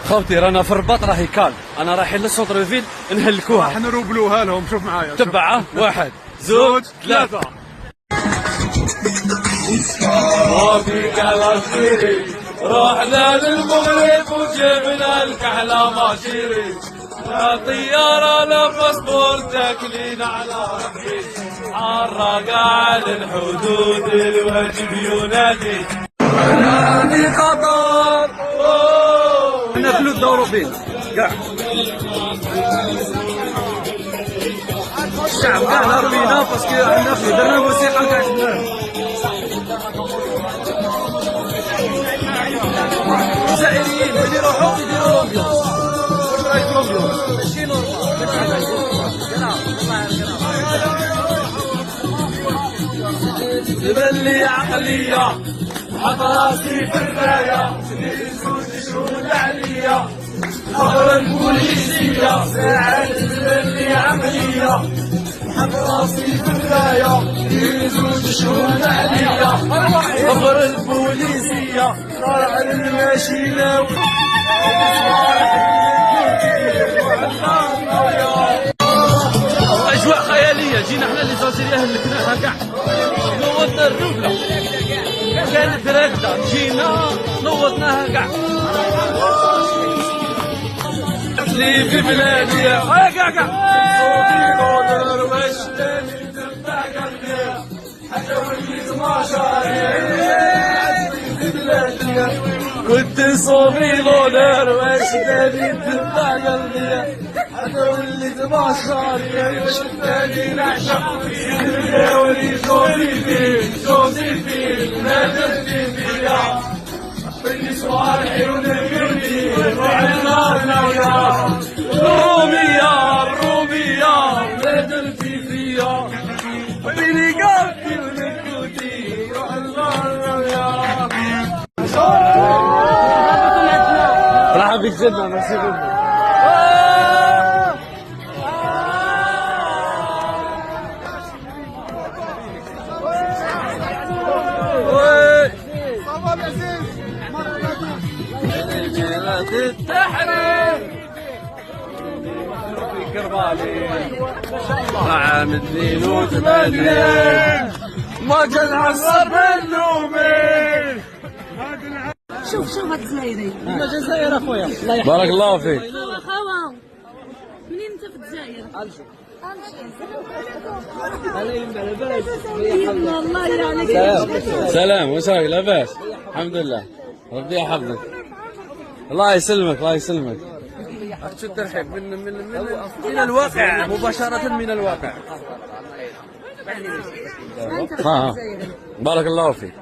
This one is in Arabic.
خوتي رانا في الرباط راهي كال، انا رايحين للسونتر فيل نهلكوها. راح نروبلوها لهم. شوف معايا. تبعه 1 2 3. رحنا للمغرب وجبنا الكحلة ماشيري، لا طيارة لا باسبور تاكلين على ربي، حرق على الحدود الواجب ينادي. نادي قطر احنا كلو الدورو فين كاع الشعب كاع نهار فينا باسكو عندنا في درنا الموسيقى كاع الجزائريين وين يروحوا يديروا لومبيونس. واش رايك لومبيونس؟ ماشي نورمال. تبلي عقلية حط راسي في الراية، زوج شهود عليا خبر البوليسية، ساعة تبلي عقلية حط راسي في الراية، زوج شهود عليا خبر البوليسية، طالع للماشينة أجواء خيالية. جينا احنا اللي زازيريا هلكناها كاع، نوضنا الركلة كانت راكدة، جينا نوضناها كاع. لي في بلادي كاع صوتي قادر واش تاني تبع قلبي، حتى وليت ما شاري في بلادي، كنت صوبي لونر واش تاني تبع قلبي، حتى وليت ما شاري واش تاني نعشق فيك، ولي جوزيفين ما درتي فيا، عطيني صوالحي ونكرني وعنا ويا الرومية ما درتي فيا، عطيني قلبي ونكوتي وعنا ويا. راح بك جنة نسيبهم. التحرير في كربالي عام 82 ما جا العصر بالنومي. شوف هاد الجزائري. انت جزائر اخويا. بارك الله فيك. خوا منين انت في الجزائر؟ سلام واش راك لاباس؟ الحمد لله ربي يحفظك. الله يسلمك الله يسلمك. شو الترحيب من الواقع مباشرة من الواقع. بارك الله فيك.